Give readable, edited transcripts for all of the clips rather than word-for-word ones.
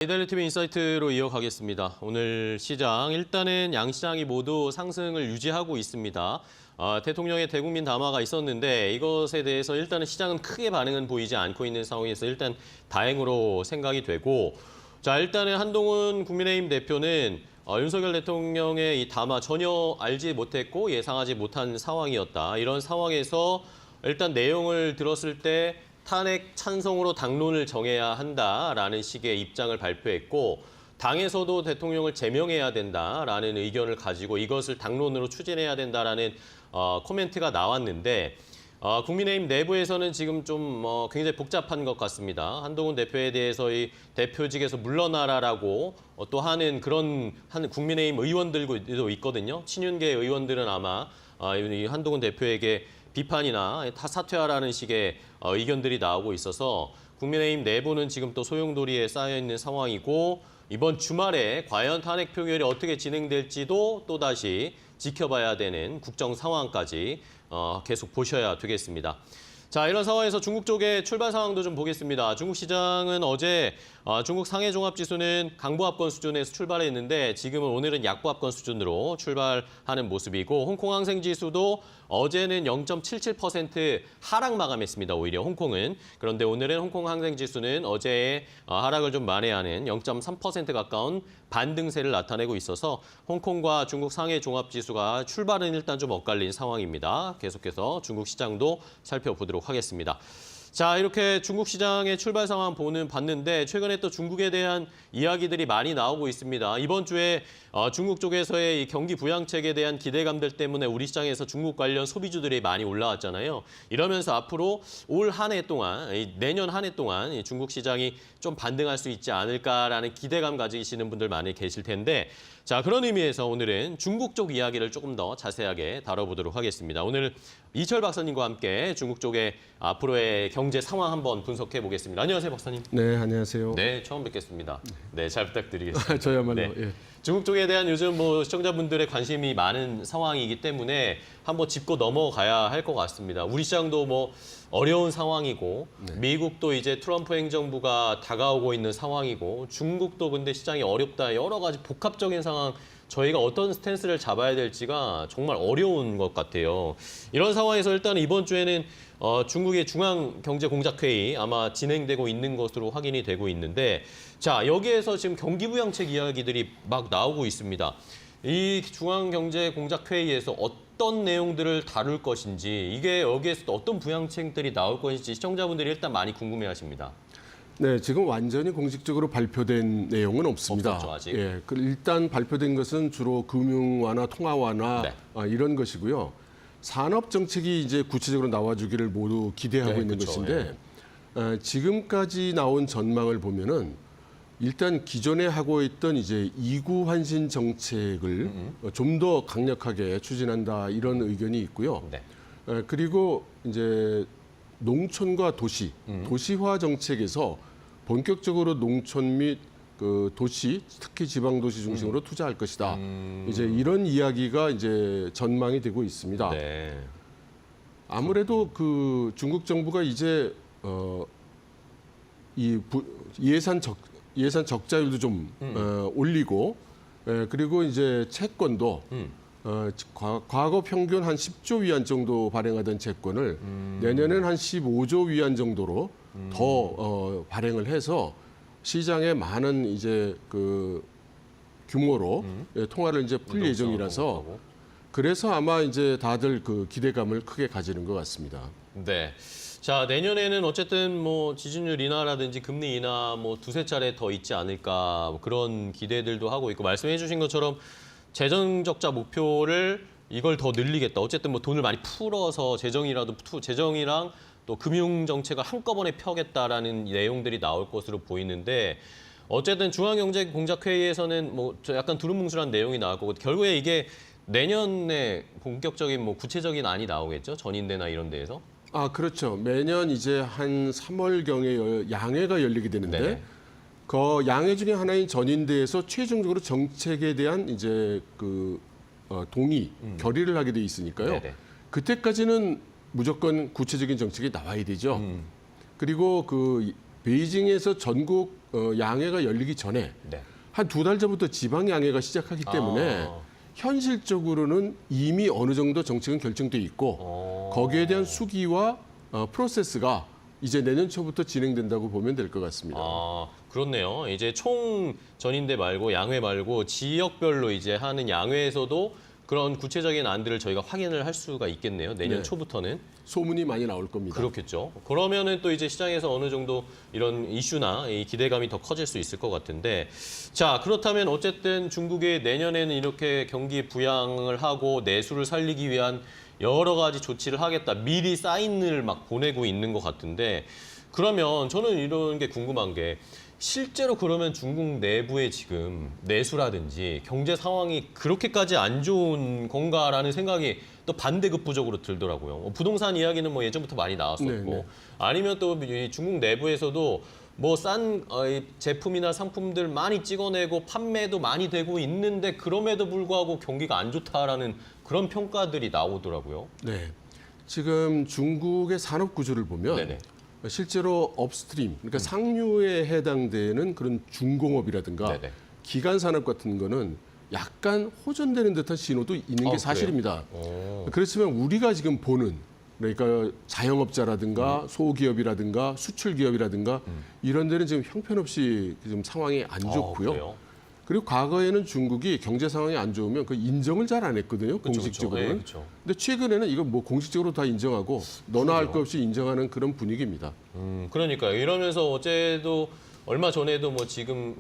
이달리TV 인사이트로 이어가겠습니다. 오늘 시장, 일단은 양시장이 모두 상승을 유지하고 있습니다. 대통령의 대국민 담화가 있었는데 이것에 대해서 일단은 시장은 크게 반응은 보이지 않고 있는 상황에서 일단 다행으로 생각이 되고, 자, 일단은 한동훈 국민의힘 대표는 윤석열 대통령의 이 담화 전혀 알지 못했고 예상하지 못한 상황이었다. 이런 상황에서 일단 내용을 들었을 때 탄핵 찬성으로 당론을 정해야 한다라는 식의 입장을 발표했고, 당에서도 대통령을 제명해야 된다라는 의견을 가지고 이것을 당론으로 추진해야 된다라는 코멘트가 나왔는데, 국민의힘 내부에서는 지금 좀 굉장히 복잡한 것 같습니다. 한동훈 대표에 대해서 이 대표직에서 물러나라라고 또 하는 그런 국민의힘 의원들도 있거든요. 친윤계 의원들은 아마 이 한동훈 대표에게 비판이나 다 사퇴하라는 식의 의견들이 나오고 있어서 국민의힘 내부는 지금 또 소용돌이에 쌓여 있는 상황이고, 이번 주말에 과연 탄핵 표결이 어떻게 진행될지도 또다시 지켜봐야 되는 국정 상황까지 계속 보셔야 되겠습니다. 자, 이런 상황에서 중국 쪽의 출발 상황도 좀 보겠습니다. 중국 시장은 어제 중국 상해 종합지수는 강보합권 수준에서 출발했는데 지금은 오늘은 약보합권 수준으로 출발하는 모습이고, 홍콩 항생지수도 어제는 0.77% 하락 마감했습니다. 오히려 홍콩은. 그런데 오늘은 홍콩 항생지수는 어제의 하락을 좀 만회하는 0.3% 가까운 반등세를 나타내고 있어서 홍콩과 중국 상해 종합지수가 출발은 일단 좀 엇갈린 상황입니다. 계속해서 중국 시장도 살펴보도록 하겠습니다. 자, 이렇게 중국 시장의 출발 상황 봤는데 최근에 또 중국에 대한 이야기들이 많이 나오고 있습니다. 이번 주에 중국 쪽에서의 이 경기 부양책에 대한 기대감들 때문에 우리 시장에서 중국 관련 소비주들이 많이 올라왔잖아요. 이러면서 앞으로 올 한 해 동안, 내년 한 해 동안 이 중국 시장이 좀 반등할 수 있지 않을까라는 기대감 가지시는 분들 많이 계실 텐데, 자, 그런 의미에서 오늘은 중국 쪽 이야기를 조금 더 자세하게 다뤄보도록 하겠습니다. 오늘 이철 박사님과 함께 중국 쪽의 앞으로의 경제 상황 한번 분석해 보겠습니다. 안녕하세요, 박사님. 네, 안녕하세요. 네, 처음 뵙겠습니다. 네, 잘 부탁드리겠습니다. 저야말로. 네. 예. 중국 쪽에 대한 요즘 시청자분들의 관심이 많은 상황이기 때문에 한번 짚고 넘어가야 할 것 같습니다. 우리 시장도 어려운 상황이고, 네. 미국도 이제 트럼프 행정부가 다가오고 있는 상황이고, 중국도 근데 시장이 어렵다. 여러 가지 복합적인 상황, 저희가 어떤 스탠스를 잡아야 될지가 정말 어려운 것 같아요. 이런 상황에서 일단 이번 주에는 중국의 중앙경제공작회의 아마 진행되고 있는 것으로 확인이 되고 있는데, 자, 여기에서 지금 경기부양책 이야기들이 막 나오고 있습니다. 이 중앙경제공작회의에서 어떤 내용들을 다룰 것인지, 이게 여기에서 또 어떤 부양책들이 나올 것인지 시청자분들이 일단 많이 궁금해하십니다. 네, 지금 완전히 공식적으로 발표된 내용은 없습니다. 없었죠, 아직. 예, 일단 발표된 것은 주로 금융 완화, 통화 완화 네. 이런 것이고요. 산업 정책이 이제 구체적으로 나와주기를 모두 기대하고 네, 있는 그렇죠. 것인데, 지금까지 나온 전망을 보면은 일단 기존에 하고 있던 이제 이구 환신 정책을 좀 더 강력하게 추진한다, 이런 의견이 있고요. 네. 그리고 이제 농촌과 도시, 도시화 정책에서 본격적으로 농촌 및 그 도시, 특히 지방 도시 중심으로 투자할 것이다. 이제 이런 이야기가 이제 전망이 되고 있습니다. 네. 아무래도 그 중국 정부가 이제 예산 적자율도 좀 올리고, 그리고 이제 채권도 과거 평균 한 10조 위안 정도 발행하던 채권을 내년엔 한 15조 위안 정도로 더 발행을 해서 시장에 많은 이제 그 규모로 통화를 이제 풀 예정이라서, 그래서 아마 이제 다들 그 기대감을 크게 가지는 것 같습니다. 네. 자, 내년에는 어쨌든 지준율 인하라든지 금리 인하 두세 차례 더 있지 않을까, 그런 기대들도 하고 있고, 말씀해 주신 것처럼 재정 적자 목표를 이걸 더 늘리겠다. 어쨌든 돈을 많이 풀어서 재정이랑 또 금융 정책을 한꺼번에 펴겠다라는 내용들이 나올 것으로 보이는데, 어쨌든 중앙경제공작회의에서는 약간 두루뭉술한 내용이 나올 거고, 결국에 이게 내년에 본격적인 구체적인 안이 나오겠죠? 전인대나 이런 데에서. 그렇죠. 매년 이제 한 3월경에 양회가 열리게 되는데, 네네. 그 양회 중에 하나인 전인대에서 최종적으로 정책에 대한 이제 그 동의, 결의를 하게 돼 있으니까요. 네네. 그때까지는 무조건 구체적인 정책이 나와야 되죠. 그리고 그 베이징에서 전국 양회가 열리기 전에 네. 한 2달 전부터 지방 양회가 시작하기 때문에 현실적으로는 이미 어느 정도 정책은 결정돼 있고 거기에 대한 수기와 프로세스가 이제 내년 초부터 진행된다고 보면 될 것 같습니다. 아, 그렇네요. 이제 총 전인대 말고 양회 말고 지역별로 이제 하는 양회에서도 그런 구체적인 안들을 저희가 확인을 할 수가 있겠네요. 내년 네. 초부터는. 소문이 많이 나올 겁니다. 그렇겠죠. 그러면은 또 이제 시장에서 어느 정도 이런 이슈나 이 기대감이 더 커질 수 있을 것 같은데, 자, 그렇다면 어쨌든 중국이 내년에는 이렇게 경기 부양을 하고 내수를 살리기 위한 여러 가지 조치를 하겠다. 미리 사인을 막 보내고 있는 것 같은데, 그러면 저는 이런 게 궁금한 게 실제로 그러면 중국 내부에 지금 내수라든지 경제 상황이 그렇게까지 안 좋은 건가라는 생각이 또 반대급부적으로 들더라고요. 부동산 이야기는 뭐 예전부터 많이 나왔었고, 네네. 아니면 또 이 중국 내부에서도 뭐 싼 제품이나 상품들 많이 찍어내고 판매도 많이 되고 있는데 그럼에도 불구하고 경기가 안 좋다라는 그런 평가들이 나오더라고요. 네. 지금 중국의 산업 구조를 보면 네네. 실제로 업스트림, 그러니까 상류에 해당되는 그런 중공업이라든가 네네. 기간 산업 같은 거는 약간 호전되는 듯한 신호도 있는 게 사실입니다. 그렇지만 우리가 지금 보는 그러니까 자영업자라든가 소기업이라든가 수출 기업이라든가 이런 데는 지금 형편없이 지금 상황이 안 좋고요. 그래요? 그리고 과거에는 중국이 경제 상황이 안 좋으면 그 인정을 잘 안 했거든요. 공식적으로는. 네, 그쵸. 근데 최근에는 이거 뭐 공식적으로 다 인정하고 너나 할 것 없이 인정하는 그런 분위기입니다. 그러니까요. 이러면서 어제도 얼마 전에도 뭐 지금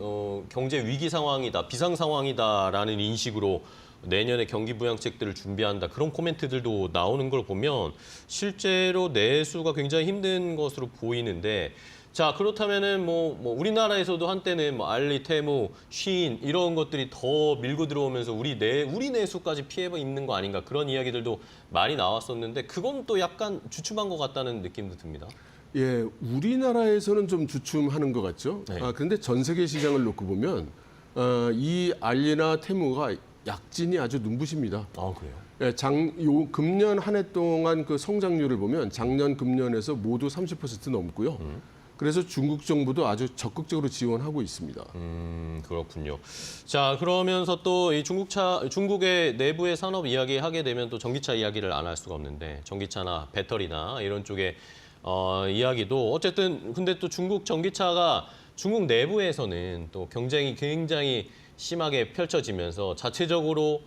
경제 위기 상황이다, 비상 상황이다라는 인식으로 내년에 경기 부양책들을 준비한다 그런 코멘트들도 나오는 걸 보면 실제로 내수가 굉장히 힘든 것으로 보이는데. 자, 그렇다면은 뭐 우리나라에서도 한때는 뭐 알리, 테무, 쉬인 이런 것들이 더 밀고 들어오면서 우리 내수까지 피해 입는 거 아닌가 그런 이야기들도 많이 나왔었는데 그건 또 약간 주춤한 것 같다는 느낌도 듭니다. 예, 우리나라에서는 좀 주춤하는 것 같죠. 네. 그런데 전 세계 시장을 놓고 보면 이 알리나 테무가 약진이 아주 눈부십니다. 아, 그래요? 예, 금년 한 해 동안 그 성장률을 보면 작년, 금년에서 모두 30% 넘고요. 그래서 중국 정부도 아주 적극적으로 지원하고 있습니다. 그렇군요. 자, 그러면서 또 이 중국의 내부의 산업 이야기 하게 되면 또 전기차 이야기를 안 할 수가 없는데 전기차나 배터리나 이런 쪽의 이야기도 어쨌든 근데 또 중국 전기차가 중국 내부에서는 또 경쟁이 굉장히 심하게 펼쳐지면서 자체적으로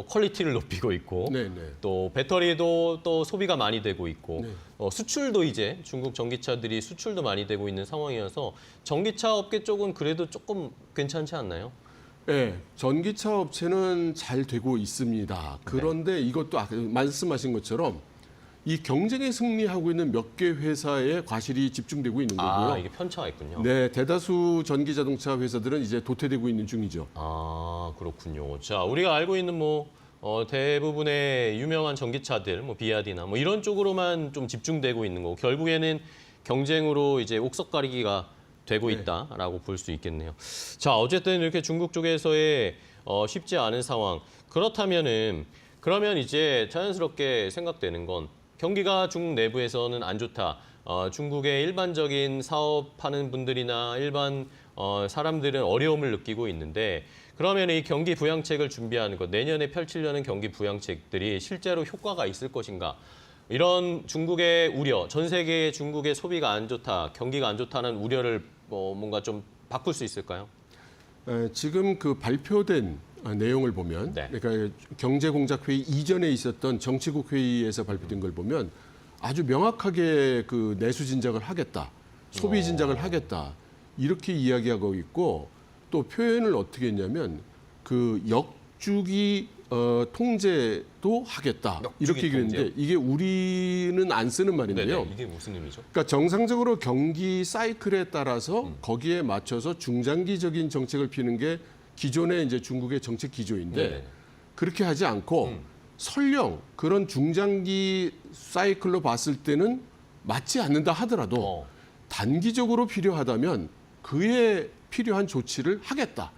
퀄리티를 높이고 있고 네네. 또 배터리도 또 소비가 많이 되고 있고 네. 수출도 이제 중국 전기차들이 수출도 많이 되고 있는 상황이어서 전기차 업계 쪽은 그래도 조금 괜찮지 않나요? 네, 전기차 업체는 잘 되고 있습니다. 그런데 이것도 아까 말씀하신 것처럼 이 경쟁에 승리하고 있는 몇 개 회사에 과실이 집중되고 있는 거고요. 아, 이게 편차가 있군요. 네, 대다수 전기 자동차 회사들은 이제 도태되고 있는 중이죠. 아, 그렇군요. 자, 우리가 알고 있는 뭐 대부분의 유명한 전기차들, 뭐 비아디나 뭐 이런 쪽으로만 좀 집중되고 있는 거고 결국에는 경쟁으로 이제 옥석 가리기가 되고 있다라고 볼 수 있겠네요. 자, 어쨌든 이렇게 중국 쪽에서의 쉽지 않은 상황. 그러면 이제 자연스럽게 생각되는 건 경기가 중국 내부에서는 안 좋다. 중국의 일반적인 사업하는 분들이나 일반 사람들은 어려움을 느끼고 있는데 그러면 이 경기 부양책을 준비하는 것, 내년에 펼치려는 경기 부양책들이 실제로 효과가 있을 것인가? 이런 중국의 우려, 전 세계의 중국의 소비가 안 좋다, 경기가 안 좋다는 우려를 뭔가 좀 바꿀 수 있을까요? 지금 그 발표된 내용을 보면 네. 그러니까 경제공작회의 이전에 있었던 정치국 회의에서 발표된 걸 보면 아주 명확하게 그 내수 진작을 하겠다, 소비 진작을 하겠다 이렇게 이야기하고 있고 또 표현을 어떻게 했냐면 그 역주기 통제도 하겠다 이렇게 얘기했는데 이게 우리는 안 쓰는 말인데요. 네네, 이게 무슨 의미죠? 그러니까 정상적으로 경기 사이클에 따라서 거기에 맞춰서 중장기적인 정책을 피는 게 기존의 이제 중국의 정책 기조인데 네네. 그렇게 하지 않고 설령 그런 중장기 사이클로 봤을 때는 맞지 않는다 하더라도 단기적으로 필요하다면 그에 필요한 조치를 하겠다.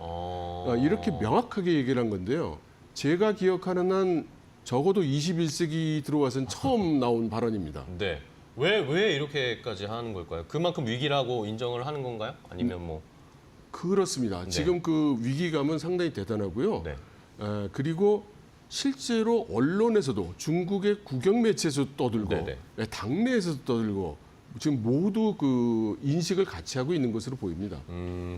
이렇게 명확하게 얘기를 한 건데요. 제가 기억하는 한 적어도 21세기 들어와서는 처음 나온 발언입니다. 네. 왜 이렇게까지 하는 걸까요? 그만큼 위기라고 인정을 하는 건가요? 아니면 뭐 그렇습니다. 네. 지금 그 위기감은 상당히 대단하고요. 네. 그리고 실제로 언론에서도 중국의 국영 매체에서 떠들고 네네. 당내에서도 떠들고 지금 모두 그 인식을 같이 하고 있는 것으로 보입니다.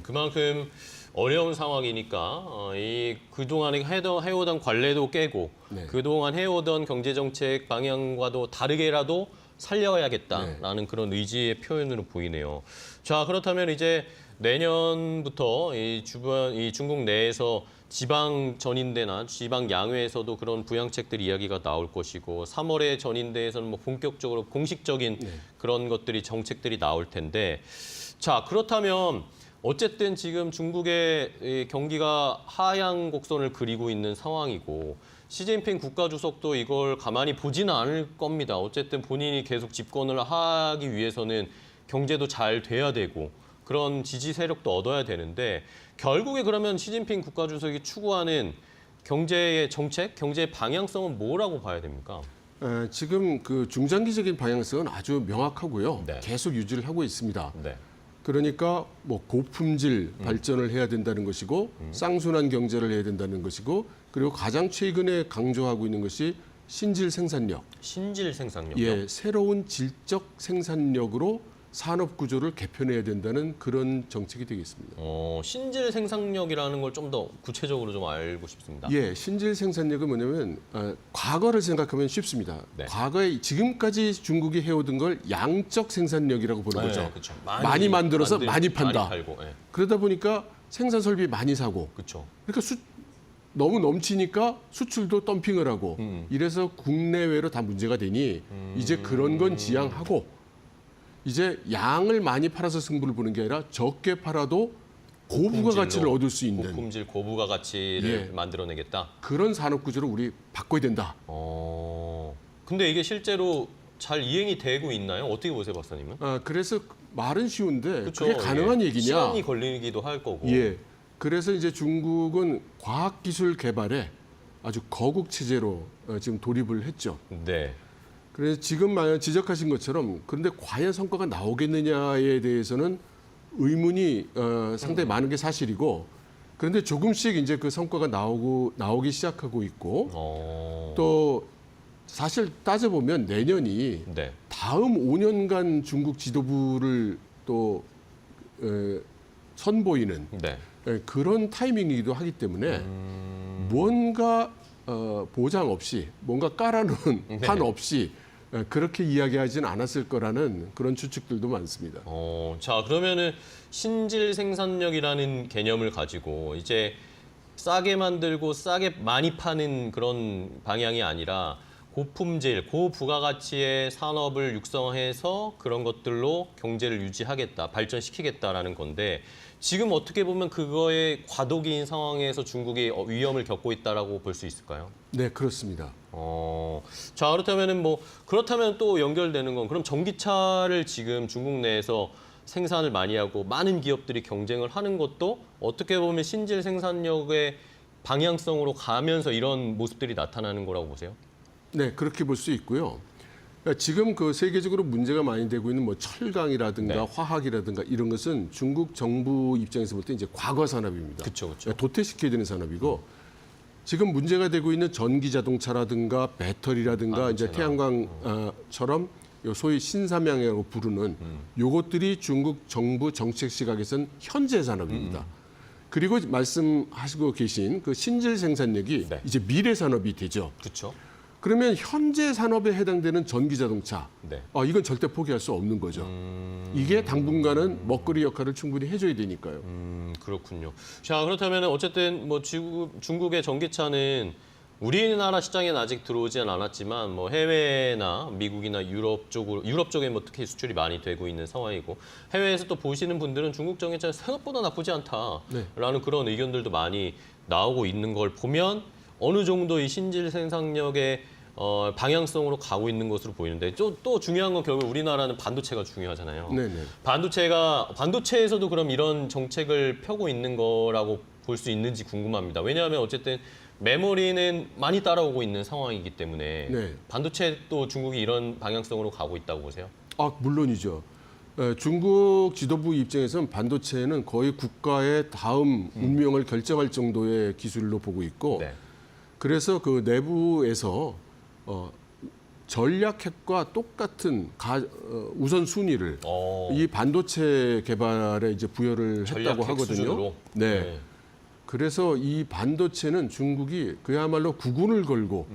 그만큼 어려운 상황이니까 이 그동안에 해오던 관례도 깨고 네. 그동안 해오던 경제정책 방향과도 다르게라도 살려야겠다라는 그런 의지의 표현으로 보이네요. 자, 그렇다면 이제 내년부터 이 중국 내에서 지방 전인대나 지방 양회에서도 그런 부양책들 이야기가 나올 것이고 3월에 전인대에서는 뭐 본격적으로 공식적인 그런 것들이 정책들이 나올 텐데 자, 그렇다면 어쨌든 지금 중국의 이 경기가 하향 곡선을 그리고 있는 상황이고 시진핑 국가주석도 이걸 가만히 보지는 않을 겁니다. 어쨌든 본인이 계속 집권을 하기 위해서는 경제도 잘 돼야 되고 그런 지지 세력도 얻어야 되는데 결국에 그러면 시진핑 국가주석이 추구하는 경제의 정책, 경제의 방향성은 뭐라고 봐야 됩니까? 지금 그 중장기적인 방향성은 아주 명확하고요. 네. 계속 유지를 하고 있습니다. 네. 그러니까 뭐 고품질 발전을 해야 된다는 것이고 쌍순환 경제를 해야 된다는 것이고 그리고 가장 최근에 강조하고 있는 것이 신질 생산력. 신질 생산력이요. 예, 새로운 질적 생산력으로 산업 구조를 개편해야 된다는 그런 정책이 되겠습니다. 신질 생산력이라는 걸 좀 더 구체적으로 좀 알고 싶습니다. 예, 신질 생산력은 뭐냐면 과거를 생각하면 쉽습니다. 네. 과거에 지금까지 중국이 해오던 걸 양적 생산력이라고 보는 거죠. 그렇죠. 많이 만들어서 많이 판다. 많이 팔고. 네. 그러다 보니까 생산 설비 많이 사고 그렇죠. 그러니까 너무 넘치니까 수출도 덤핑을 하고 이래서 국내외로 다 문제가 되니 이제 그런 건 지양하고 이제 양을 많이 팔아서 승부를 보는 게 아니라 적게 팔아도 고부가 가치를 얻을 수 있는 고품질 고부가 가치를 만들어내겠다. 그런 산업 구조를 우리 바꿔야 된다. 근데 이게 실제로 잘 이행이 되고 있나요? 어떻게 보세요, 박사님은? 그래서 말은 쉬운데 그쵸? 그게 가능한 예. 얘기냐? 시간이 걸리기도 할 거고. 예. 그래서 이제 중국은 과학기술 개발에 아주 거국 체제로 지금 돌입을 했죠. 네. 그래서 지금 지적하신 것처럼 그런데 과연 성과가 나오겠느냐에 대해서는 의문이 상당히 많은 게 사실이고 그런데 조금씩 이제 그 성과가 나오기 시작하고 있고 또 사실 따져보면 내년이 네. 다음 5년간 중국 지도부를 또 선보이는 네. 그런 타이밍이기도 하기 때문에 뭔가 보장 없이 뭔가 깔아놓은 판 없이 그렇게 이야기하지는 않았을 거라는 그런 추측들도 많습니다. 자, 그러면은 신질 생산력이라는 개념을 가지고 이제 싸게 만들고 싸게 많이 파는 그런 방향이 아니라 고품질, 고부가가치의 산업을 육성해서 그런 것들로 경제를 유지하겠다, 발전시키겠다라는 건데 지금 어떻게 보면 그거의 과도기인 상황에서 중국이 위험을 겪고 있다라고 볼 수 있을까요? 네, 그렇습니다. 자, 그렇다면 또 연결되는 건 그럼 전기차를 지금 중국 내에서 생산을 많이 하고 많은 기업들이 경쟁을 하는 것도 어떻게 보면 신질 생산력의 방향성으로 가면서 이런 모습들이 나타나는 거라고 보세요? 네, 그렇게 볼 수 있고요. 그러니까 지금 그 세계적으로 문제가 많이 되고 있는 뭐 철강이라든가 네. 화학이라든가 이런 것은 중국 정부 입장에서 볼 때 이제 과거 산업입니다. 그렇죠. 도태시켜야 되는 산업이고 지금 문제가 되고 있는 전기 자동차라든가 배터리라든가 이제 태양광처럼 소위 신삼양이라고 부르는 요것들이 중국 정부 정책 시각에서는 현재 산업입니다. 그리고 말씀하시고 계신 그 신질 생산력이 네. 이제 미래 산업이 되죠. 그렇죠. 그러면 현재 산업에 해당되는 전기 자동차, 네. 이건 절대 포기할 수 없는 거죠. 이게 당분간은 먹거리 역할을 충분히 해줘야 되니까요. 그렇군요. 자, 그렇다면 어쨌든 뭐 중국의 전기차는 우리나라 시장에는 아직 들어오지는 않았지만 뭐 해외나 미국이나 유럽 쪽에 뭐 특히 수출이 많이 되고 있는 상황이고 해외에서 또 보시는 분들은 중국 전기차는 생각보다 나쁘지 않다라는 그런 의견들도 많이 나오고 있는 걸 보면 어느 정도 이 신질 생산력의 방향성으로 가고 있는 것으로 보이는데 또 중요한 건 결국 우리나라는 반도체가 중요하잖아요. 네네. 반도체에서도 그럼 이런 정책을 펴고 있는 거라고 볼 수 있는지 궁금합니다. 왜냐하면 어쨌든 메모리는 많이 따라오고 있는 상황이기 때문에 네. 반도체도 중국이 이런 방향성으로 가고 있다고 보세요? 물론이죠. 중국 지도부 입장에서는 반도체는 거의 국가의 다음 운명을 결정할 정도의 기술로 보고 있고 네. 그래서 그 내부에서 전략핵과 똑같은 우선순위를 이 반도체 개발에 이제 부여를 했다고 전략핵 하거든요. 수준으로? 네. 네. 그래서 이 반도체는 중국이 그야말로 구군을 걸고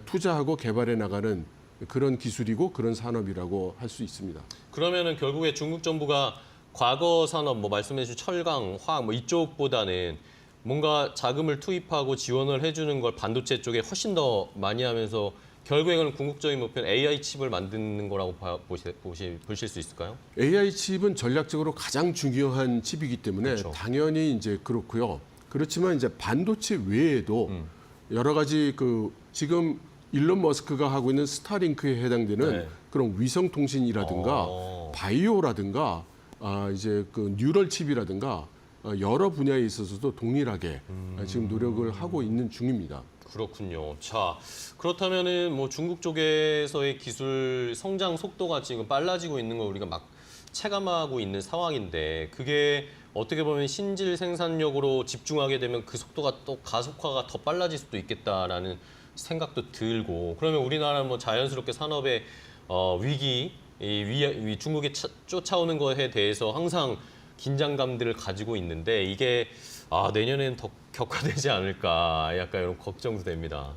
투자하고 개발해 나가는 그런 기술이고 그런 산업이라고 할 수 있습니다. 그러면은 결국에 중국 정부가 과거 산업, 뭐 말씀해주신 철강, 화학 뭐 이쪽보다는 뭔가 자금을 투입하고 지원을 해주는 걸 반도체 쪽에 훨씬 더 많이 하면서 결국에는 궁극적인 목표는 AI 칩을 만드는 거라고 보실 수 있을까요? AI 칩은 전략적으로 가장 중요한 칩이기 때문에 그렇죠. 당연히 이제 그렇고요. 그렇지만 이제 반도체 외에도 여러 가지 지금 일론 머스크가 하고 있는 스타링크에 해당되는 네. 그런 위성 통신이라든가 바이오라든가 이제 그 뉴럴 칩이라든가 여러 분야에 있어서도 동일하게 지금 노력을 하고 있는 중입니다. 그렇군요. 자, 그렇다면은 뭐 중국 쪽에서의 기술 성장 속도가 지금 빨라지고 있는 걸 우리가 막 체감하고 있는 상황인데 그게 어떻게 보면 신질 생산력으로 집중하게 되면 그 속도가 또 가속화가 더 빨라질 수도 있겠다라는 생각도 들고 그러면 우리나라는 뭐 자연스럽게 산업의 위기, 중국이 쫓아오는 것에 대해서 항상 긴장감들을 가지고 있는데 이게 내년에는 더 격화되지 않을까 약간 이런 걱정도 됩니다.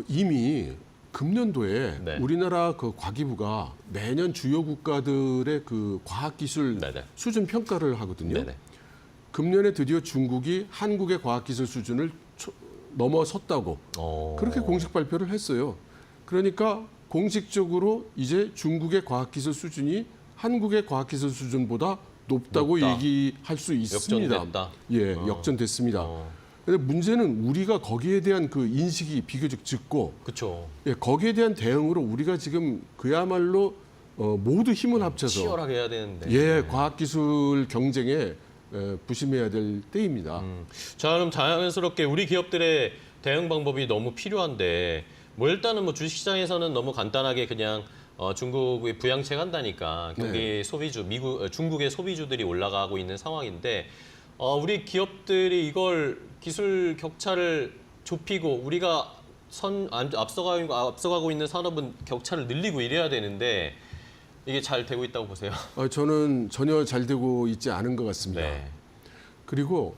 이미 금년도에 네. 우리나라 그 과기부가 매년 주요 국가들의 그 과학기술 네네. 수준 평가를 하거든요. 네네. 금년에 드디어 중국이 한국의 과학기술 수준을 넘어섰다고 그렇게 공식 발표를 했어요. 그러니까 공식적으로 이제 중국의 과학기술 수준이 한국의 과학기술 수준보다 높다고 높다. 얘기할 수 있습니다. 역전됐다. 예, 역전됐습니다. 근데 문제는 우리가 거기에 대한 그 인식이 비교적 짙고 그렇죠. 예, 거기에 대한 대응으로 우리가 지금 그야말로 모두 힘을 합쳐서 치열하게 해야 되는데. 예, 과학기술 경쟁에 부심해야 될 때입니다. 자, 그럼 자연스럽게 우리 기업들의 대응 방법이 너무 필요한데 뭐 일단은 뭐 주식시장에서는 너무 간단하게 그냥 중국이 부양책 한다니까 경기 소비주, 중국의 소비주들이 올라가고 있는 상황인데 우리 기업들이 이걸 기술 격차를 좁히고 우리가 앞서가고 있는 산업은 격차를 늘리고 이래야 되는데 이게 잘 되고 있다고 보세요? 저는 전혀 잘 되고 있지 않은 것 같습니다. 네. 그리고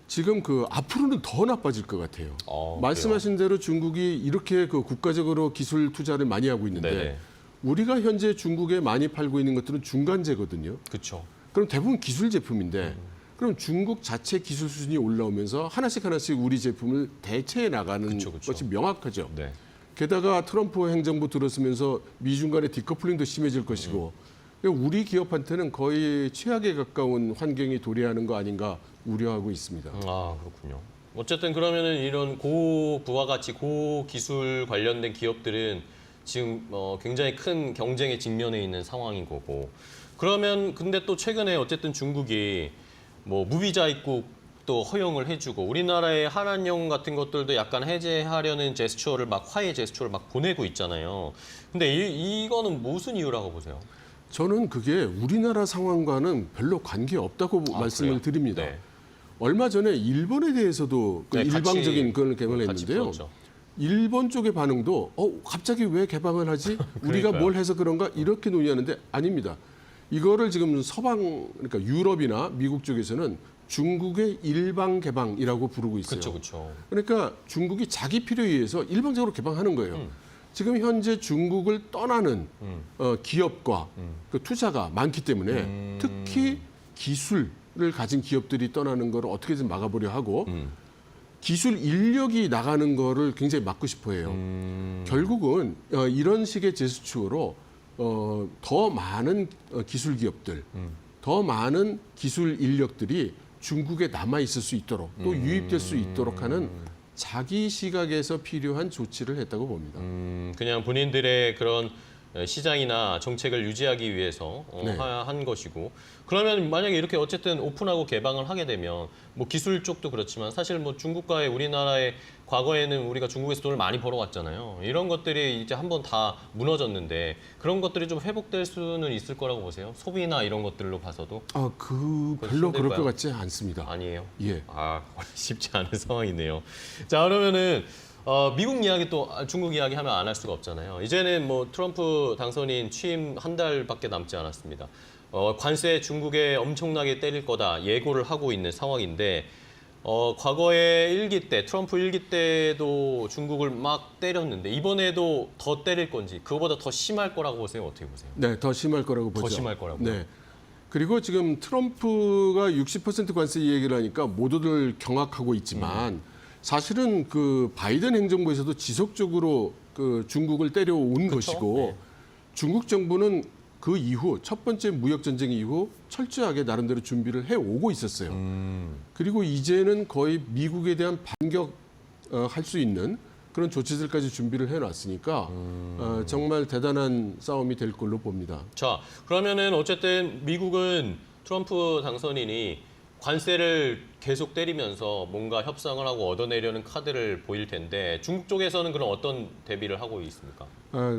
지금 앞으로는 더 나빠질 것 같아요. 말씀하신 대로 중국이 이렇게 국가적으로 기술 투자를 많이 하고 있는데 네네. 우리가 현재 중국에 많이 팔고 있는 것들은 중간재거든요. 그렇죠. 그럼 대부분 기술 제품인데 그럼 중국 자체 기술 수준이 올라오면서 하나씩 우리 제품을 대체해 나가는 그쵸. 것이 명확하죠. 네. 게다가 트럼프 행정부 들어서면서 미중 간의 디커플링도 심해질 것이고 우리 기업한테는 거의 최악에 가까운 환경이 도래하는 거 아닌가 우려하고 있습니다. 그렇군요. 어쨌든 그러면은 이런 고부가가치, 고기술 관련된 기업들은 지금 굉장히 큰 경쟁에 직면해 있는 상황인 거고. 그러면 근데 또 최근에 어쨌든 중국이 뭐 무비자 입국도 허용을 해주고 우리나라의 한한령 같은 것들도 약간 해제하려는 제스처를 화해 제스처를 보내고 있잖아요. 근데 이거는 무슨 이유라고 보세요? 저는 그게 우리나라 상황과는 별로 관계 없다고 말씀을 그래요? 드립니다. 네. 얼마 전에 일본에 대해서도 네, 일방적인 그걸 같이 개방했는데요. 풀었죠. 일본 쪽의 반응도 갑자기 왜 개방을 하지? 우리가 그러니까요. 뭘 해서 그런가? 이렇게 논의하는데 아닙니다. 이거를 지금 그러니까 유럽이나 미국 쪽에서는 중국의 일방 개방이라고 부르고 있어요. 그렇죠. 그러니까 중국이 자기 필요에 의해서 일방적으로 개방하는 거예요. 지금 현재 중국을 떠나는 기업과 그 투자가 많기 때문에 특히 기술을 가진 기업들이 떠나는 걸 어떻게든 막아보려 하고 기술 인력이 나가는 거를 굉장히 막고 싶어 해요. 결국은 이런 식의 제스처로 더 많은 기술 기업들, 더 많은 기술 인력들이 중국에 남아 있을 수 있도록 또 유입될 수 있도록 하는 자기 시각에서 필요한 조치를 했다고 봅니다. 그냥 본인들의 그런 시장이나 정책을 유지하기 위해서 네. 한 것이고 그러면 만약에 이렇게 어쨌든 오픈하고 개방을 하게 되면 뭐 기술 쪽도 그렇지만 사실 뭐 중국과의 우리나라의 과거에는 우리가 중국에서 돈을 많이 벌어왔잖아요. 이런 것들이 이제 한번 다 무너졌는데 그런 것들이 좀 회복될 수는 있을 거라고 보세요? 소비나 이런 것들로 봐서도 그 그건 별로 그럴 힘들까요? 것 같지 않습니다. 아니에요. 예. 쉽지 않은 상황이네요. 자, 그러면은 미국 이야기 또 중국 이야기 하면 안 할 수가 없잖아요. 이제는 뭐 트럼프 당선인 취임 한 달밖에 남지 않았습니다. 관세 중국에 엄청나게 때릴 거다 예고를 하고 있는 상황인데 과거에 트럼프 1기 때도 중국을 막 때렸는데 이번에도 더 때릴 건지 그거보다 더 심할 거라고 보세요? 어떻게 보세요? 네, 더 심할 거라고 보죠. 더 심할 거라고요? 네. 그리고 지금 트럼프가 60% 관세 얘기를 하니까 모두들 경악하고 있지만 사실은 그 바이든 행정부에서도 지속적으로 그 중국을 때려온 것이고 네. 중국 정부는 그 이후 첫 번째 무역 전쟁 이후 철저하게 나름대로 준비를 해오고 있었어요. 그리고 이제는 거의 미국에 대한 반격할 수 있는 그런 조치들까지 준비를 해놨으니까 정말 대단한 싸움이 될 걸로 봅니다. 자, 그러면은 어쨌든 미국은 트럼프 당선인이 관세를 계속 때리면서 뭔가 협상을 하고 얻어내려는 카드를 보일 텐데 중국 쪽에서는 그럼 어떤 대비를 하고 있습니까?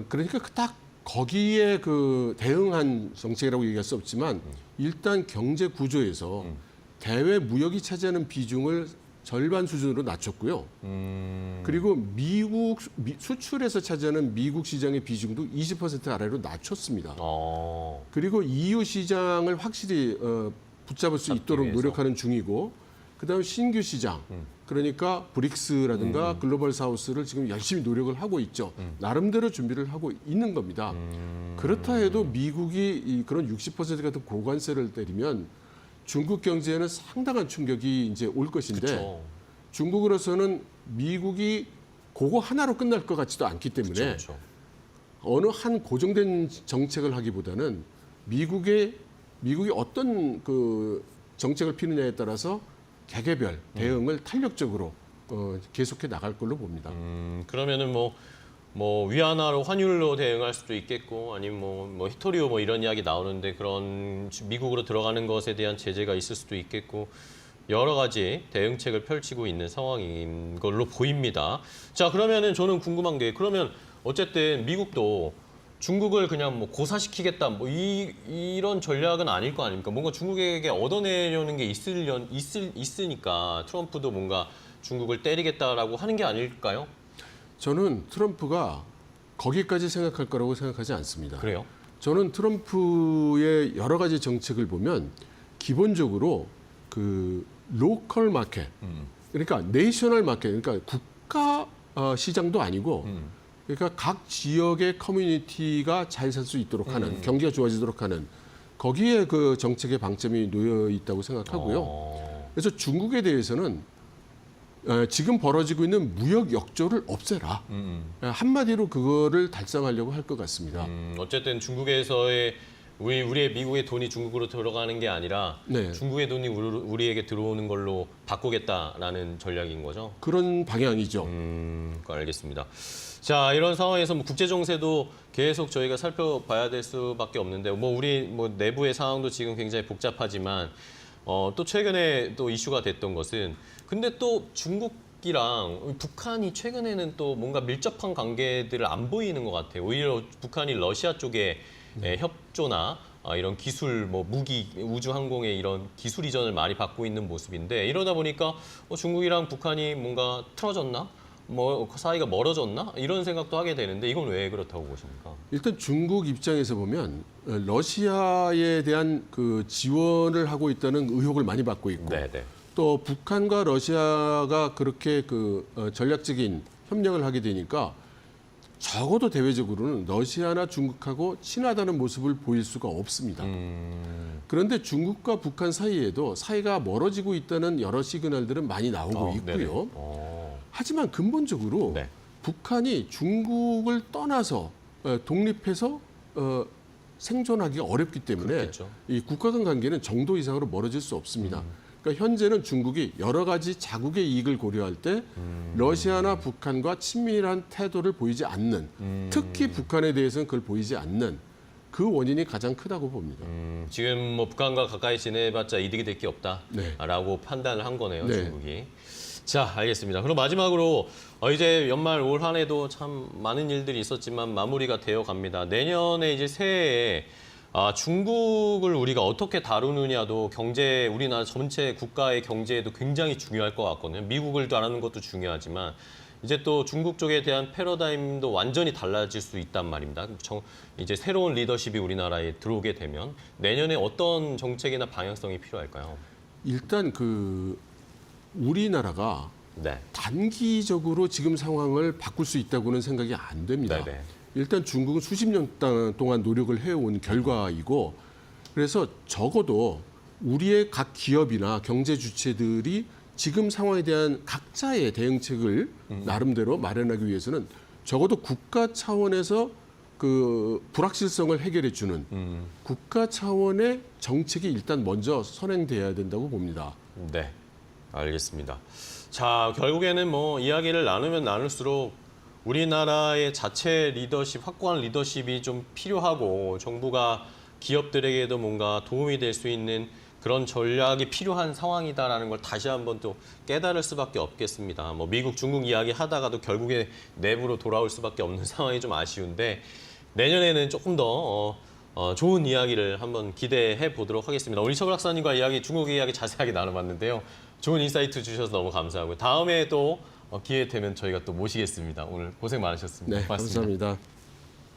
그러니까 딱 거기에 그 대응한 정책이라고 얘기할 수 없지만 일단 경제 구조에서 대외 무역이 차지하는 비중을 절반 수준으로 낮췄고요. 그리고 미국 수출에서 차지하는 미국 시장의 비중도 20% 아래로 낮췄습니다. 그리고 EU 시장을 확실히 붙잡을 수 있도록 위해서. 노력하는 중이고, 그다음 신규 시장, 그러니까 브릭스라든가 글로벌 사우스를 지금 열심히 노력을 하고 있죠. 나름대로 준비를 하고 있는 겁니다. 그렇다 해도 미국이 그런 60% 같은 고관세를 때리면 중국 경제에는 상당한 충격이 이제 올 것인데 그쵸. 중국으로서는 미국이 그거 하나로 끝날 것 같지도 않기 때문에 그쵸. 어느 한 고정된 정책을 하기보다는 미국이 어떤 그 정책을 피느냐에 따라서 개개별 대응을 탄력적으로 계속해 나갈 걸로 봅니다. 그러면은 뭐 위안화로 환율로 대응할 수도 있겠고 아니면 뭐 히토리오 뭐 이런 이야기 나오는데 그런 미국으로 들어가는 것에 대한 제재가 있을 수도 있겠고 여러 가지 대응책을 펼치고 있는 상황인 걸로 보입니다. 자, 그러면은 저는 궁금한 게 그러면 어쨌든 미국도 중국을 그냥 뭐 고사시키겠다 뭐 이런 전략은 아닐 거 아닙니까? 뭔가 중국에게 얻어내려는 게 있으니까 트럼프도 뭔가 중국을 때리겠다라고 하는 게 아닐까요? 저는 트럼프가 거기까지 생각할 거라고 생각하지 않습니다. 그래요? 저는 트럼프의 여러 가지 정책을 보면 기본적으로 그 로컬 마켓, 그러니까 내셔널 마켓, 그러니까 국가 시장도 아니고 그러니까 각 지역의 커뮤니티가 잘 살 수 있도록 하는 경기가 좋아지도록 하는 거기에 그 정책의 방점이 놓여 있다고 생각하고요. 그래서 중국에 대해서는 지금 벌어지고 있는 무역 역조를 없애라. 한마디로 그거를 달성하려고 할 것 같습니다. 어쨌든 중국에서의 우리의 미국의 돈이 중국으로 들어가는 게 아니라 네. 중국의 돈이 우리에게 들어오는 걸로 바꾸겠다라는 전략인 거죠. 그런 방향이죠. 알겠습니다. 자, 이런 상황에서 뭐 국제 정세도 계속 저희가 살펴봐야 될 수밖에 없는데 우리 내부의 상황도 지금 굉장히 복잡하지만 또 최근에 또 이슈가 됐던 것은 근데 또 중국이랑 북한이 최근에는 또 뭔가 밀접한 관계들을 안 보이는 것 같아요. 오히려 북한이 러시아 쪽에 협조나 이런 기술, 무기, 우주 항공의 이런 기술 이전을 많이 받고 있는 모습인데 이러다 보니까 중국이랑 북한이 뭔가 틀어졌나? 사이가 멀어졌나? 이런 생각도 하게 되는데 이건 왜 그렇다고 보십니까? 일단 중국 입장에서 보면 러시아에 대한 그 지원을 하고 있다는 의혹을 많이 받고 있고 네네. 또 북한과 러시아가 그렇게 그 전략적인 협력을 하게 되니까 적어도 대외적으로는 러시아나 중국하고 친하다는 모습을 보일 수가 없습니다. 그런데 중국과 북한 사이에도 사이가 멀어지고 있다는 여러 시그널들은 많이 나오고 있고요. 하지만 근본적으로 네. 북한이 중국을 떠나서 독립해서 생존하기가 어렵기 때문에 그렇겠죠. 이 국가 간 관계는 정도 이상으로 멀어질 수 없습니다. 그러니까 현재는 중국이 여러 가지 자국의 이익을 고려할 때 러시아나 북한과 친밀한 태도를 보이지 않는, 특히 북한에 대해서는 그걸 보이지 않는 그 원인이 가장 크다고 봅니다. 지금 뭐 북한과 가까이 지내봤자 이득이 될 게 네. 없다라고 판단을 한 거네요, 네. 중국이. 자, 알겠습니다. 그럼 마지막으로 이제 연말 올 한 해도 참 많은 일들이 있었지만 마무리가 되어 갑니다. 내년에 이제 새해에 중국을 우리가 어떻게 다루느냐도 우리나라 전체 국가의 경제에도 굉장히 중요할 것 같거든요. 미국을 다루는 것도 중요하지만 이제 또 중국 쪽에 대한 패러다임도 완전히 달라질 수 있단 말입니다. 이제 새로운 리더십이 우리나라에 들어오게 되면 내년에 어떤 정책이나 방향성이 필요할까요? 일단 우리나라가 네. 단기적으로 지금 상황을 바꿀 수 있다고는 생각이 안 됩니다. 네네. 일단 중국은 수십 년 동안 노력을 해온 결과이고 그래서 적어도 우리의 각 기업이나 경제 주체들이 지금 상황에 대한 각자의 대응책을 나름대로 마련하기 위해서는 적어도 국가 차원에서 그 불확실성을 해결해 주는 국가 차원의 정책이 일단 먼저 선행돼야 된다고 봅니다. 네, 알겠습니다. 자, 결국에는 뭐 이야기를 나누면 나눌수록 우리나라의 자체 리더십, 확고한 리더십이 좀 필요하고 정부가 기업들에게도 뭔가 도움이 될 수 있는 그런 전략이 필요한 상황이다라는 걸 다시 한번 또 깨달을 수밖에 없겠습니다. 뭐 미국, 중국 이야기 하다가도 결국에 내부로 돌아올 수밖에 없는 상황이 좀 아쉬운데 내년에는 조금 더 좋은 이야기를 한번 기대해 보도록 하겠습니다. 오늘 이철 박사님과 중국 이야기 자세하게 나눠봤는데요. 좋은 인사이트 주셔서 너무 감사하고요. 다음에 또 기회 되면 저희가 또 모시겠습니다. 오늘 고생 많으셨습니다. 네, 고맙습니다. 감사합니다.